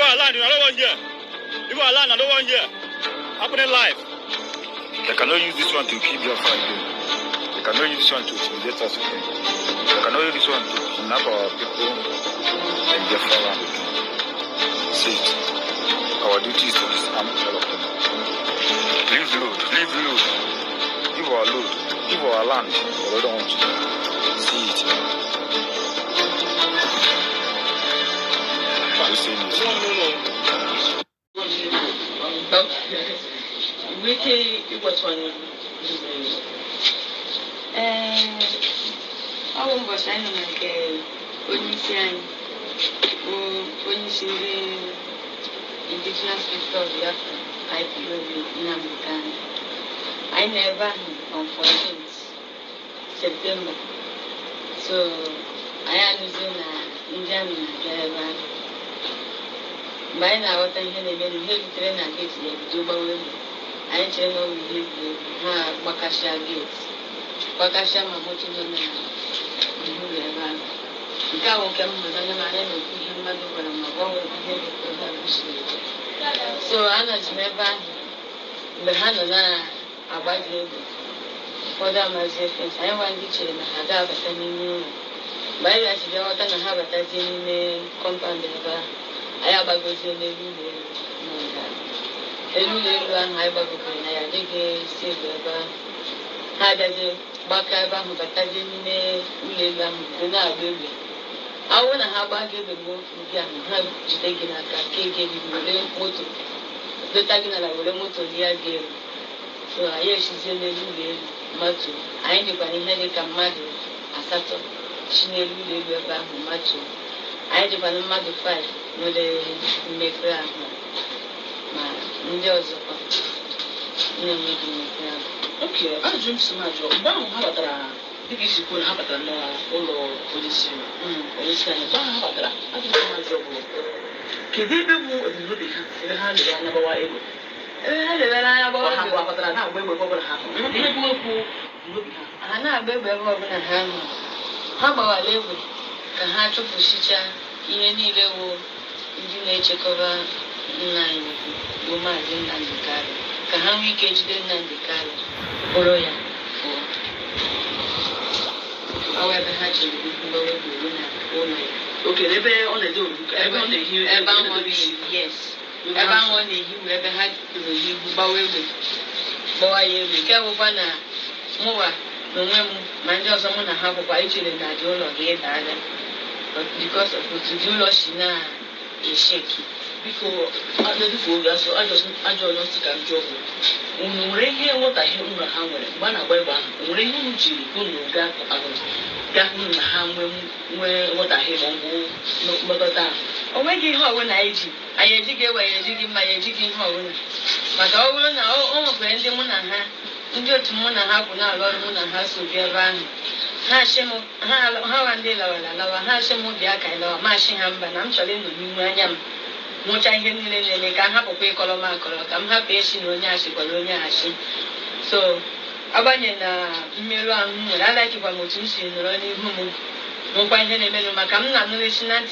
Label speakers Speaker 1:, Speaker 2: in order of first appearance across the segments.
Speaker 1: our land, I don't want here. Leave our land, I don't want here. Happening live. They cannot use this one to keep your fight. They cannot use this one to intimidate us. They cannot use this one to kidnap our people and Biafra land. See it. Our duty is to disarm all of them. Leave load, leave load. Give our load, give our land. We don't want to see it. Are you saying this?
Speaker 2: No. Wiki, what's one?
Speaker 3: I was like when you see the indigenous people of Biafra, I feel Nnamdi. I never on 14th September. So I am using Indian Nigerian. By now, what I had a very heavy train at it, Juba women. I tell you, Bakasha gates. Bakasha Mamoto, the cow came with another so Anna's never behind a bad label. For that, Mazi, I want to change the Hadab at any new. By that, you don't have a tiny compound. I have a good name. A new label and I have a good name. I dig a silver. Had a Bakaba who got a name, do not baby. I want to have a given more have to take in a cake in motor. The tagging a motor near game. So I hear she's in the new macho. I ain't going to make a mother, a sato. She never live about macho. I ain't going to mother fight, no, they make her.
Speaker 2: Okay, I drink so much. If you could have a no police, police can have a I think my job. Can they be more than good in the hand of another way? I know, baby, how about I live with the heart of Pushicha in any level in nature cover 9 woman in Nandikari. Can we catch the Nandikari? Oroya. However, hatching okay, they bear on the door. Yes. Everyone you ever had to you bow boy, you careful one more. No, mind you, someone have a white children that you know here, but because of what you lost now is shaky. Because I don't know, so I just can't job. When we hear what I hear, one away, when we got me ham when what I hear on mother down. Oh, when you have when I dig away, digging my digging home. But over now, all friends in one and her, to Mona have now, Lord Mona has to be around. Hashim, how and they love Hashim would be a kind of mashing ham, but I'm telling you, I am. Much I can have a pay color. I'm happy she knows Yashi, Colonia. So, Abanya Milan, I like you for Motusi, running home. No point any men, Macam, Natina,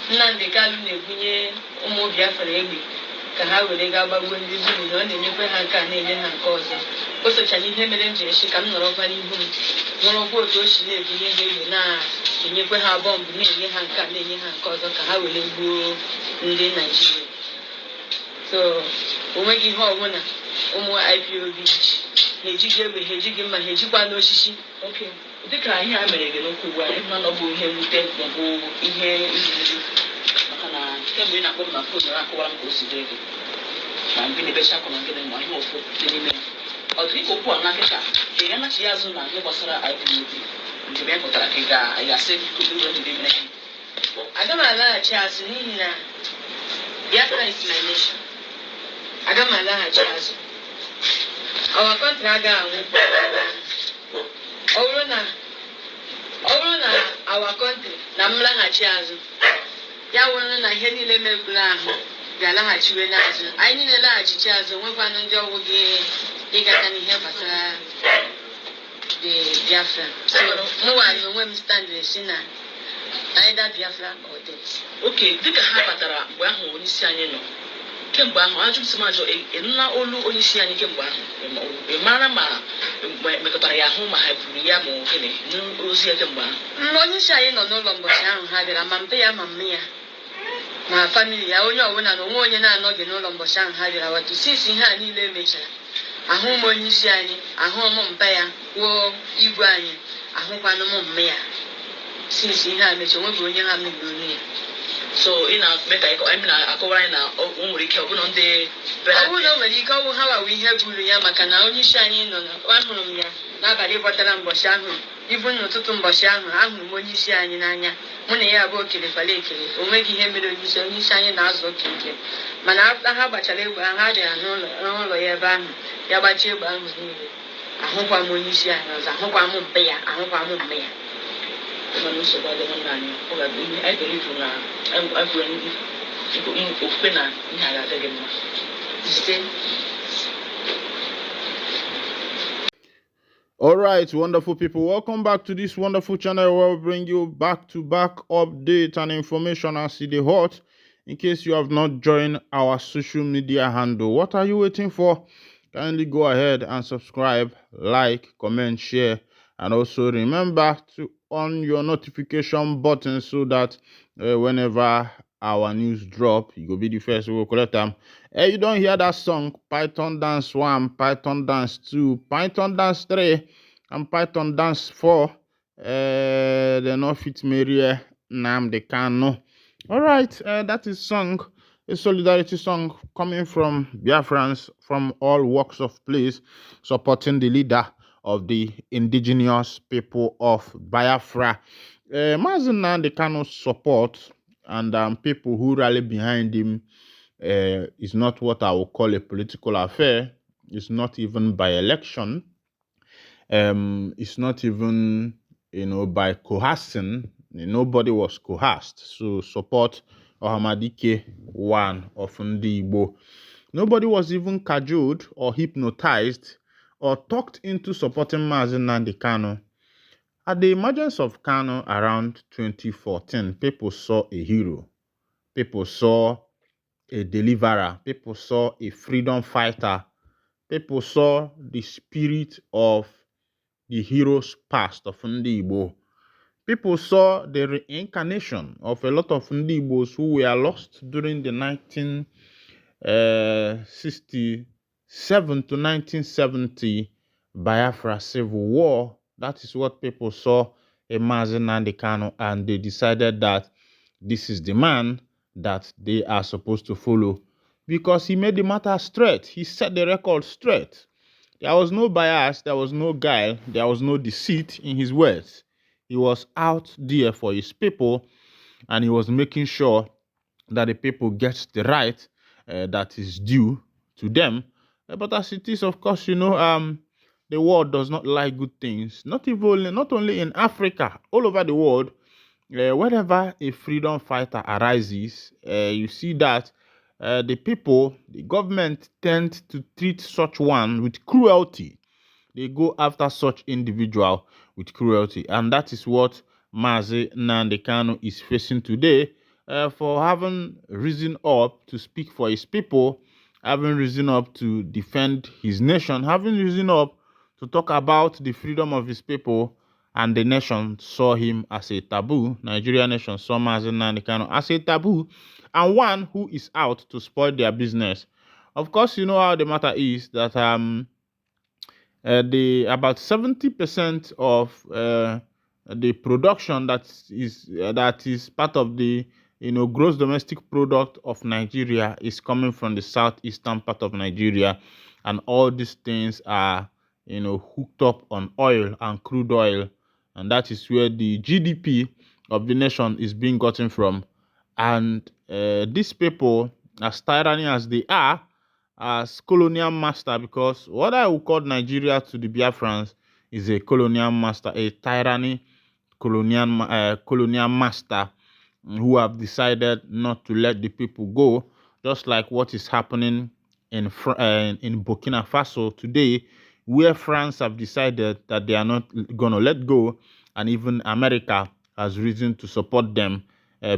Speaker 2: Nnamdi Kanu, Umo Biafra Libration. How will they go about when you do on the new can name and cause? Also, Chinese Hemilenji, she can not open him. No report to she live in now. In your have bomb, name can name and cause of how will they go in Nigeria. So, we make it hard winner. Umo IPO beach. Hejig, my Hejipa Shishi. Okay. The cry here, I'm going to go if none of him will take the whole in here. Can we not go to my food or I go to David? I'm going to be shocked on getting my home for the name. Or people who are not a young Yazuna, he was I do. To be able to I said you could do anything. I don't allow a chance in Nina. Biafra is my nation. I don't allow a chance. Our country, our country, Namla Chaz. Yawan na heni le mebla ya la ha chiwe na azu anyị ne la achichi azu nwekwa ndị ọgwụ gị ịgata n'ihe gbasara the Biafra so mụ wa no nwem stand si na
Speaker 3: either Biafra or death.
Speaker 2: Okay, dịka ha batara mgbe ahụ onye isi anyị nọ. Kemgbe ahụ ajụpụsị m ajụ ịnụla olu onye isi anyị kemgbe ahụ. Ị mara ma mekọtara ya ahụ ma ha buru ya ma okene n'ozi ya kemgbe ahụ.
Speaker 3: Onye isi anyị nọ n'ụlọ mbọchị ahụ ha bịara ma mpe ya ma mme ya. Ma family ya onye ọbụla na onwe onye na-anọghị n'ụlọ mbọchị ahụ ha bịara watu sisi ihe a niile emechara. Ahụ m onye isi anyị, ahụ m mpe ya, kwuo igwe anyị, ahụkwanụ m mme ya. Sisi ihe a mechara onweghị onye ha mebiri onye ya.
Speaker 2: So ị na-eme ka akọwara anyị na o nwere ike ọbụna ndị
Speaker 3: ọ bụrụ na o nwere ike ọnwụ ha wawa ihe buru ya maka na onye isi anyị nọ ahụrụ m ya n'abalị gbọtara mbọchị ahụ ibu n'ụtụtụ mbọchị ahụ ahụrụ m onye isi anyị n'anya mụ na ya abụọ kelefala ekele o nweghị ihe mere onye isi anyị na-azụ oke ike mana ha gbachara egbe ha bịara n'ụlọ ya ebe ahụ ya gbachie egbe ahụ niile ahụkwa m onye isi anyị ọzọ ahụkwa m mpe ya ahụkwa m mme ya.
Speaker 2: nsogbu adịghị nna anyị ọ ga-abụ ihe anyị kere ifu na agwụ ndị ofufe na ihe a ga-adịghị mma.
Speaker 4: All right, wonderful people, welcome back to this wonderful channel where we bring you back-to-back updates and information as it is hot. In case you have not joined our social media handle, what are you waiting for? Kindly go ahead and subscribe, like, comment, share, and also remember to on your notification button so that whenever our news drop, you will be the first to collect them. You don't hear that song, Python Dance 1, Python Dance 2, Python Dance 3, and Python Dance 4. They're not fit Maria Nnamdi Kanu. All right, that is song, a solidarity song coming from Biafrans from all walks of place, supporting the leader of the indigenous people of Biafra. Mazi Nnamdi Kanu's support and people who rally behind him is not what I would call a political affair. It's not even by election. It's not even, by coercing. Nobody was coerced. So support Ohanezendigbo one of Ndigbo. Nobody was even cajoled or hypnotized or talked into supporting Mazi Nnamdi Kanu. At the emergence of Kanu around 2014, people saw a hero. People saw a deliverer. People saw a freedom fighter. People saw the spirit of the heroes past of Ndigbo. People saw the reincarnation of a lot of Ndigbos who were lost during the 1967 to 1970 Biafra Civil War. That is what people saw in Mazi Nnamdi Kanu, and they decided that this is the man that they are supposed to follow because he made the matter straight. He set the record straight. There was no bias, there was no guile, there was no deceit in his words. He was out there for his people, and he was making sure that the people get the right that is due to them. But as it is, of course, the world does not like good things. Not only in Africa, all over the world. Whenever a freedom fighter arises, you see that the government tend to treat such one with cruelty. They go after such individual with cruelty, and that is what Mazi Nnamdi Kanu is facing today for having risen up to speak for his people, having risen up to defend his nation, having risen up to talk about the freedom of his people, and the nation saw him as a taboo. Nigerian nation saw Mazi Nnamdi Kanu as a taboo and one who is out to spoil their business. Of course, you know how the matter is that about 70% of the production that is part of the gross domestic product of Nigeria is coming from the southeastern part of Nigeria, and all these things are hooked up on oil and crude oil, and that is where the GDP of the nation is being gotten from. And these people, as tyranny as they are, as colonial master, because what I would call Nigeria to the Biafrans is a colonial master, a tyranny colonial master who have decided not to let the people go, just like what is happening in Burkina Faso today, where France have decided that they are not going to let go, and even America has reason to support them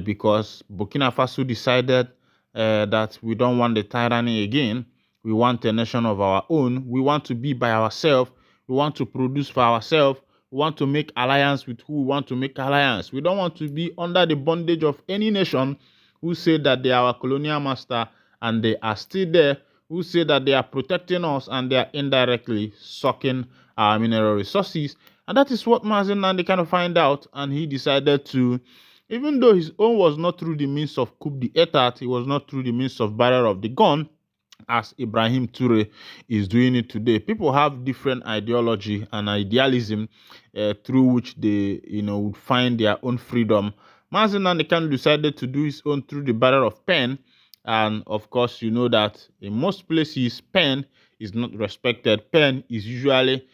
Speaker 4: because Burkina Faso decided that we don't want the tyranny again. We want a nation of our own. We want to be by ourselves. We want to produce for ourselves. We want to make alliance with who we want to make alliance. We don't want to be under the bondage of any nation who say that they are our colonial master and they are still there, who say that they are protecting us and they are indirectly sucking our mineral resources. And that is what Mazi Nnamdi kind of find out, and he decided to, even though his own was not through the means of coup d'etat, it was not through the means of barrel of the gun, as Ibrahim Toure is doing it today. People have different ideology and idealism through which they, would find their own freedom. Mazi Nnamdi decided to do his own through the barrel of pen, and of course, you know that in most places, pen is not respected. Pen is usually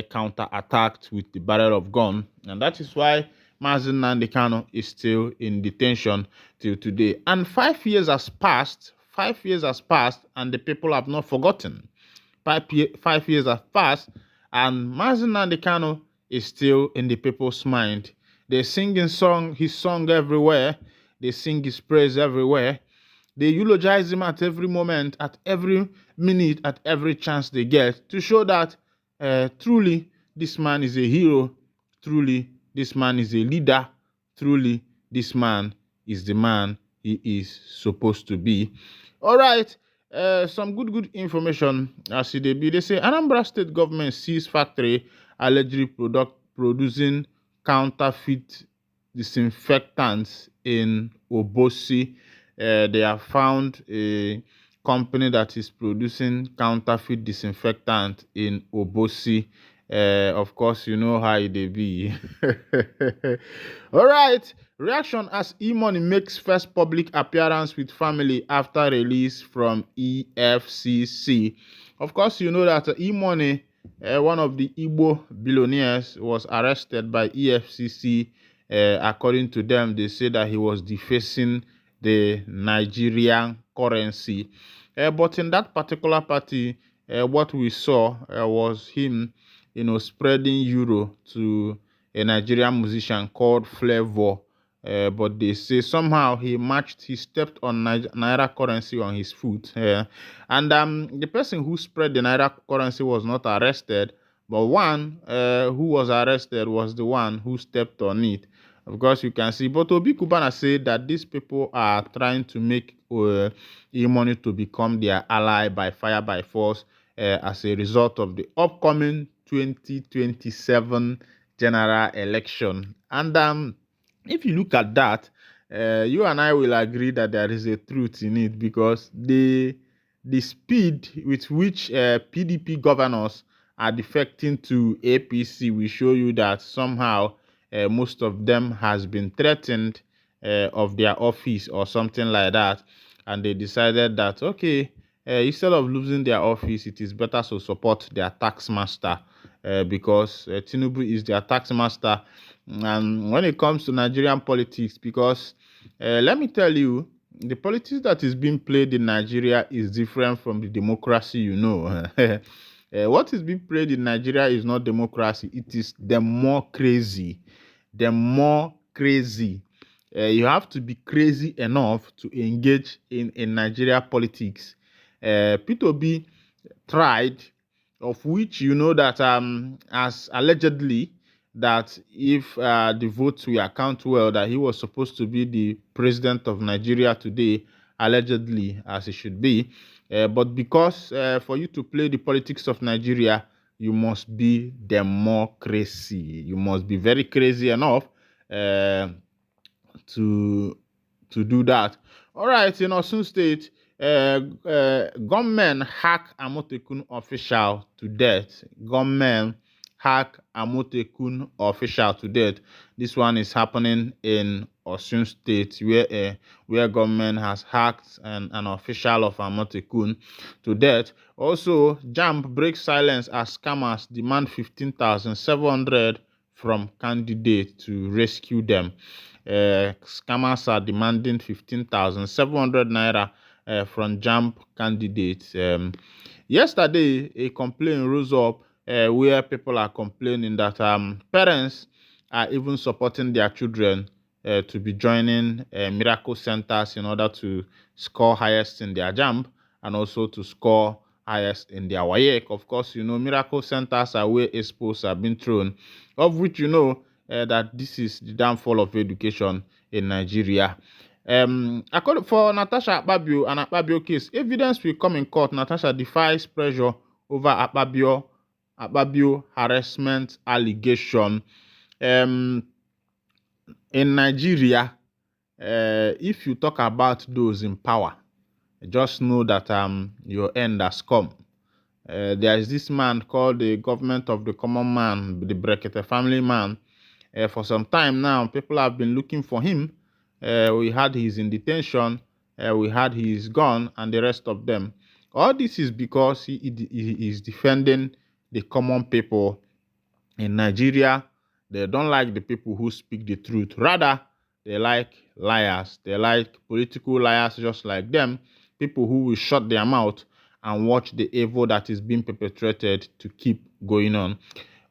Speaker 4: counter-attacked with the barrel of gun, and that is why Mazi Nnamdi is still in detention till today. And 5 years has passed. 5 years has passed, and the people have not forgotten. 5 years have passed, and Mazi Nnamdi is still in the people's mind. They sing his song everywhere. They sing his praise everywhere. They eulogize him at every moment, at every minute, at every chance they get, to show that truly this man is a hero. Truly this man is a leader. Truly this man is the man he is supposed to be. All right, some good information as they say Anambra State government seized factory allegedly producing counterfeit disinfectants in Obosi. They have found a company that is producing counterfeit disinfectant in Obosi. Of course, you know how they be. All right. Reaction as E-Money makes first public appearance with family after release from EFCC. Of course, you know that E-Money, one of the Igbo billionaires, was arrested by EFCC. According to them, they say that he was defacing the Nigerian currency. But in that particular party, what we saw was him, spreading euro to a Nigerian musician called Flavor. But they say somehow he stepped on Naira currency on his foot. And the person who spread the Naira currency was not arrested, but one who was arrested was the one who stepped on it. Of course, you can see, but Obi Kubana said that these people are trying to make E-Money to become their ally by fire by force as a result of the upcoming 2027 general election. And if you look at that, you and I will agree that there is a truth in it, because the speed with which PDP governors are defecting to APC will show you that somehow most of them has been threatened of their office or something like that, and they decided that, okay, instead of losing their office, it is better to support their tax master, because Tinubu is their tax master. And when it comes to Nigerian politics, because let me tell you, the politics that is being played in Nigeria is different from the democracy, what is being played in Nigeria is not democracy. It is democracy. You have to be crazy enough to engage in Nigeria politics. P2B tried, of which you know that as allegedly that if the votes we account well, that he was supposed to be the president of Nigeria today, allegedly, as it should be. But because for you to play the politics of Nigeria, you must be democracy. You must be very crazy enough to do that. All right, in Osun State, gunmen hack Amotekun official to death. Gunmen hack Amotekun official to death. This one is happening in Osun State, where government has hacked an official of Amotekun to death. Also, JAMB breaks silence as scammers demand 15,700 from candidate to rescue them. Scammers are demanding 15,700 naira from JAMB candidates. Yesterday, a complaint rose up where people are complaining that parents are even supporting their children to be joining miracle centers in order to score highest in their JAMB and also to score highest in their WAEC. Of course, you know, miracle centers are where expos are being thrown, of which you know that this is the downfall of education in Nigeria. According for Natasha Akpabio and Akpabio case, evidence will come in court. Natasha defies pressure over Akpabio harassment allegation. In Nigeria, if you talk about those in power, just know that your end has come. There is this man called the government of the common man, the Brekete family man. For some time now, people have been looking for him. We had his in detention, we had his gone, and the rest of them. All this is because he is defending the common people in Nigeria. They don't like the people who speak the truth. Rather, they like liars. They like political liars just like them, people who will shut their mouth and watch the evil that is being perpetrated to keep going on.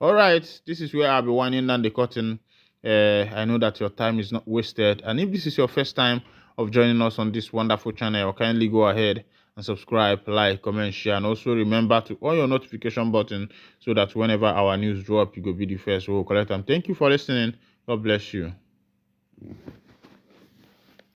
Speaker 4: All right, this is where I'll be winding down the curtain. I know that your time is not wasted. And if this is your first time of joining us on this wonderful channel, kindly go ahead and subscribe, like, comment, share, and also remember to on your notification button so that whenever our news drop, you go be the first. We'll collect them. Thank you for listening. God bless you.